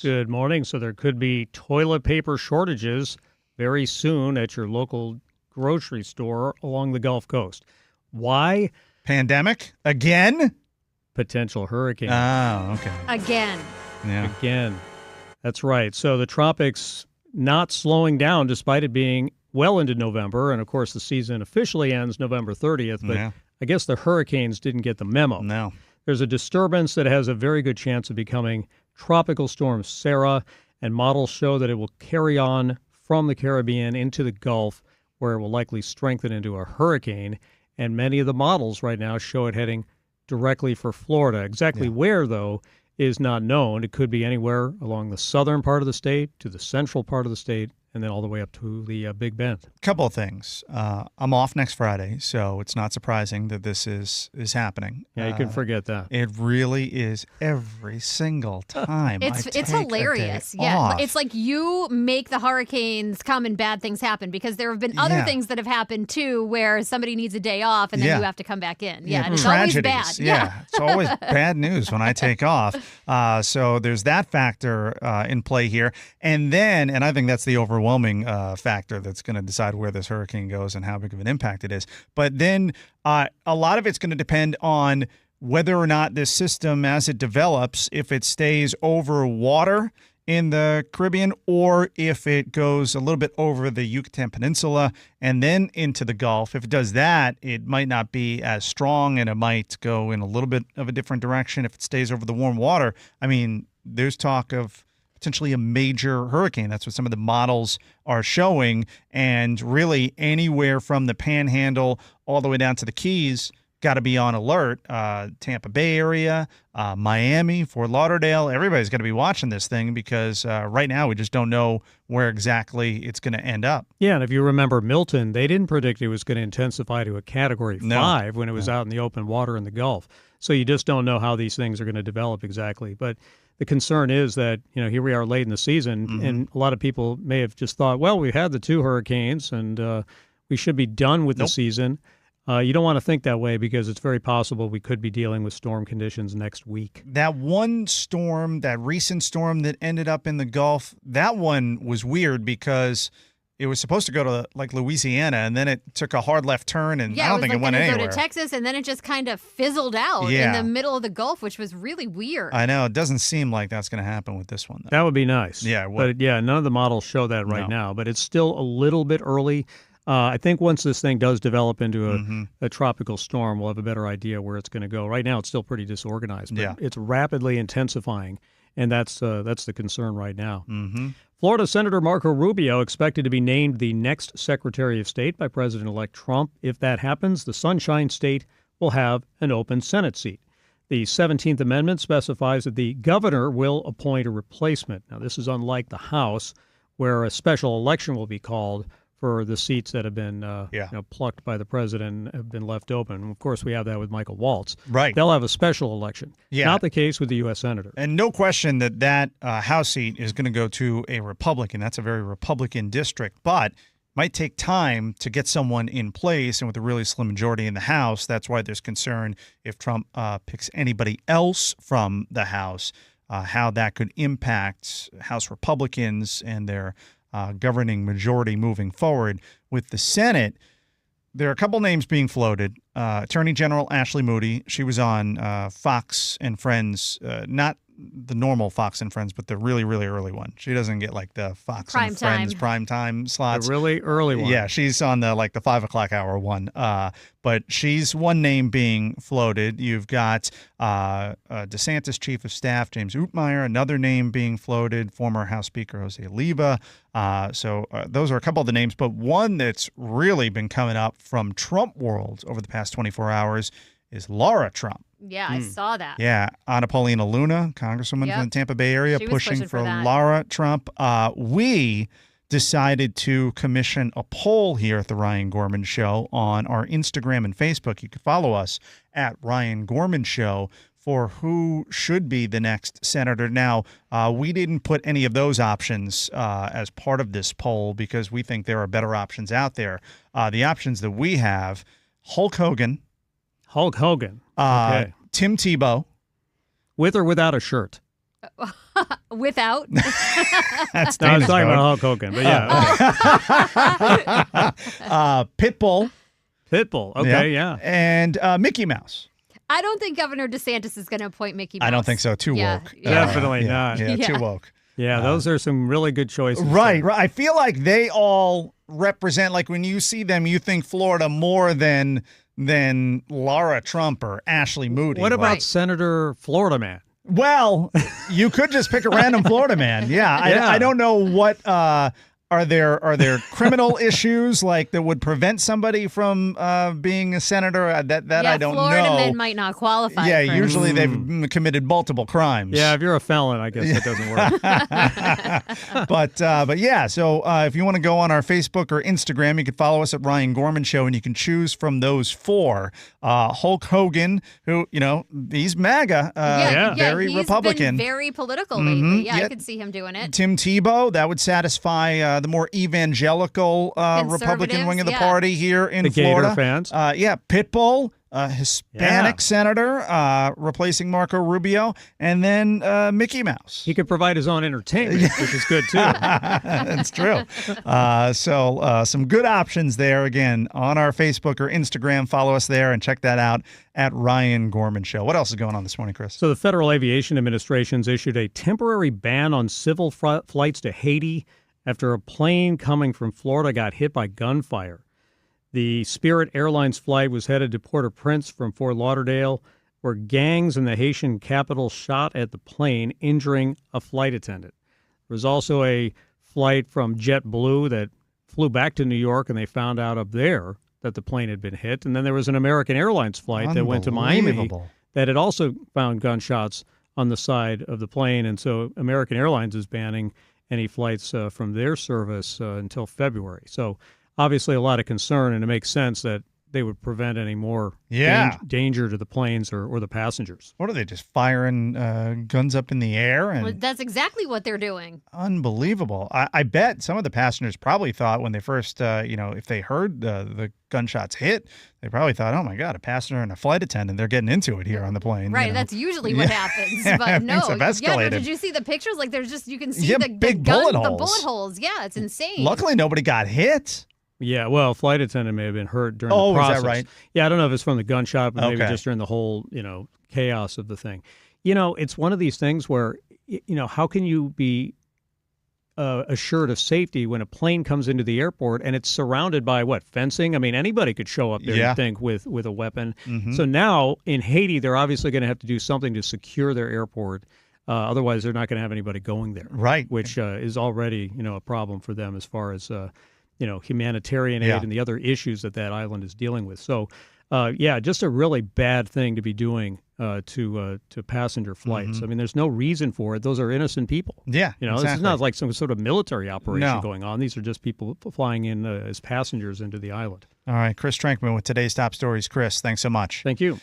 Good morning. So there could be toilet paper shortages very soon at your local grocery store along the Gulf Coast. Why? Pandemic? Again? Potential hurricane. Oh, okay. Again. Yeah. Again. That's right. So the tropics not slowing down despite it being well into November. And, of course, the season officially ends November 30th. But I guess the hurricanes didn't get the memo. No. There's a disturbance that has a very good chance of becoming Tropical Storm Sarah, and models show that it will carry on from the Caribbean into the Gulf, where it will likely strengthen into a hurricane. And many of the models right now show it heading directly for Florida. Exactly where, though, is not known. It could be anywhere along the southern part of the state to the central part of the state, and then all the way up to the Big Bend. Couple of things. I'm off next Friday, so it's not surprising that this is happening. Yeah, you can forget that. It really is every single time. It's hilarious. Off. It's like you make the hurricanes come and bad things happen, because there have been other things that have happened too where somebody needs a day off and then you have to come back in. Yeah, and it's always bad. Yeah, it's always bad news when I take off. So there's that factor in play here. And then, and I think that's the overwhelming factor that's going to decide where this hurricane goes and how big of an impact it is. But then a lot of it's going to depend on whether or not this system, as it develops, if it stays over water in the Caribbean or if it goes a little bit over the Yucatan Peninsula and then into the Gulf. If it does that, it might not be as strong and it might go in a little bit of a different direction. If it stays over the warm water, I mean, there's talk of potentially a major hurricane. That's what some of the models are showing. And really anywhere from the Panhandle all the way down to the Keys, got to be on alert. Tampa Bay area, Miami, Fort Lauderdale, everybody's got to be watching this thing because right now we just don't know where exactly it's going to end up. Yeah, and if you remember Milton, they didn't predict it was going to intensify to a Category 5 when it was out in the open water in the Gulf. So you just don't know how these things are going to develop exactly. But the concern is that, here we are late in the season, and a lot of people may have just thought, well, we had the 2 hurricanes, and we should be done with the season. You don't want to think that way because it's very possible we could be dealing with storm conditions next week. That one storm, that recent storm that ended up in the Gulf, that one was weird because it was supposed to go to like Louisiana, and then it took a hard left turn, and I don't think it went anywhere. Go to Texas, and then it just kind of fizzled out in the middle of the Gulf, which was really weird. I know. It doesn't seem like that's going to happen with this one, though. That would be nice. Yeah, it would. But none of the models show that right now, but it's still a little bit early. I think once this thing does develop into a tropical storm, we'll have a better idea where it's going to go. Right now, it's still pretty disorganized, but it's rapidly intensifying, and that's the concern right now. Florida Senator Marco Rubio expected to be named the next Secretary of State by President-elect Trump. If that happens, the Sunshine State will have an open Senate seat. The 17th Amendment specifies that the governor will appoint a replacement. Now, this is unlike the House, where a special election will be called for the seats that have been plucked by the president and have been left open. Of course, we have that with Michael Waltz. Right. They'll have a special election. Yeah. Not the case with the U.S. Senator. And no question that House seat is going to go to a Republican. That's a very Republican district. But might take time to get someone in place, and with a really slim majority in the House, that's why there's concern if Trump picks anybody else from the House, how that could impact House Republicans and their governing majority moving forward. With the Senate, there are a couple names being floated. Attorney General Ashley Moody, she was on Fox and Friends, not the normal Fox and Friends, but the really, really early one. She doesn't get like the Fox and Friends primetime slots. The really early one. Yeah, she's on the 5 o'clock hour one. But she's one name being floated. You've got DeSantis Chief of Staff James Utmeyer, another name being floated, former House Speaker Jose Oliva. So those are a couple of the names. But one that's really been coming up from Trump world over the past 24 hours is Laura Trump. Yeah, I saw that. Yeah, Anna Paulina Luna, Congresswoman from the Tampa Bay area, pushing for Laura Trump. We decided to commission a poll here at the Ryan Gorman Show on our Instagram and Facebook. You can follow us at Ryan Gorman Show for who should be the next senator. Now, we didn't put any of those options as part of this poll because we think there are better options out there. The options that we have, Hulk Hogan. Okay. Tim Tebow. With or without a shirt? Without? That's No, I was Dana's talking vote. about Hulk Hogan, but yeah. Pitbull. Pitbull. Okay, yeah. And Mickey Mouse. I don't think Governor DeSantis is going to appoint Mickey Mouse. I don't think so. Too woke. Definitely not. Yeah, too woke. Yeah, those are some really good choices. Right. I feel like they all represent, like when you see them, you think Florida more than Laura Trump or Ashley Moody. What about Senator Florida Man? Well, you could just pick a random Florida man. Yeah. I don't know what are there criminal issues like that would prevent somebody from being a senator? That I don't Florida know. Men might not qualify. Yeah, usually they've committed multiple crimes. Yeah, if you're a felon, I guess that doesn't work. But yeah, so if you want to go on our Facebook or Instagram, you can follow us at Ryan Gorman Show, and you can choose from those four. Hulk Hogan, who, he's MAGA, very he's Republican. Been very political lately. Yeah, I could see him doing it. Tim Tebow, that would satisfy the more evangelical Republican wing of the party here in the Florida. Gator fans. Pitbull, Hispanic senator, replacing Marco Rubio, and then Mickey Mouse. He could provide his own entertainment, which is good, too. That's true. So some good options there. Again, on our Facebook or Instagram, follow us there and check that out at Ryan Gorman Show. What else is going on this morning, Chris? So the Federal Aviation Administration's issued a temporary ban on civil flights to Haiti after a plane coming from Florida got hit by gunfire. The Spirit Airlines flight was headed to Port-au-Prince from Fort Lauderdale, where gangs in the Haitian capital shot at the plane, injuring a flight attendant. There was also a flight from JetBlue that flew back to New York, and they found out up there that the plane had been hit. And then there was an American Airlines flight that went to Miami that had also found gunshots on the side of the plane. And so American Airlines is banning any flights from their service until February. So obviously a lot of concern, and it makes sense that they would prevent any more danger to the planes or the passengers. What are they, just firing guns up in the air? And well, that's exactly what they're doing. Unbelievable. I bet some of the passengers probably thought when they first, if they heard the gunshots hit, they probably thought, oh my God, a passenger and a flight attendant, they're getting into it here on the plane. Right, that's usually what happens. But no, did you see the pictures? Like there's just, you can see the big gun, bullet the bullet holes. Yeah, it's insane. Luckily, nobody got hit. Yeah, well, flight attendant may have been hurt during the process. Is that right? Yeah, I don't know if it's from the gunshot, but maybe just during the whole, chaos of the thing. It's one of these things where, how can you be assured of safety when a plane comes into the airport and it's surrounded by fencing? I mean, anybody could show up there, you think, with a weapon. Mm-hmm. So now in Haiti, they're obviously going to have to do something to secure their airport. Otherwise, they're not going to have anybody going there. Right. Which is already, a problem for them as far as humanitarian aid and the other issues that island is dealing with. So, just a really bad thing to be doing to passenger flights. Mm-hmm. I mean, there's no reason for it. Those are innocent people. Yeah, This is not like some sort of military operation going on. These are just people flying in as passengers into the island. All right, Chris Trankman with today's top stories. Chris, thanks so much. Thank you.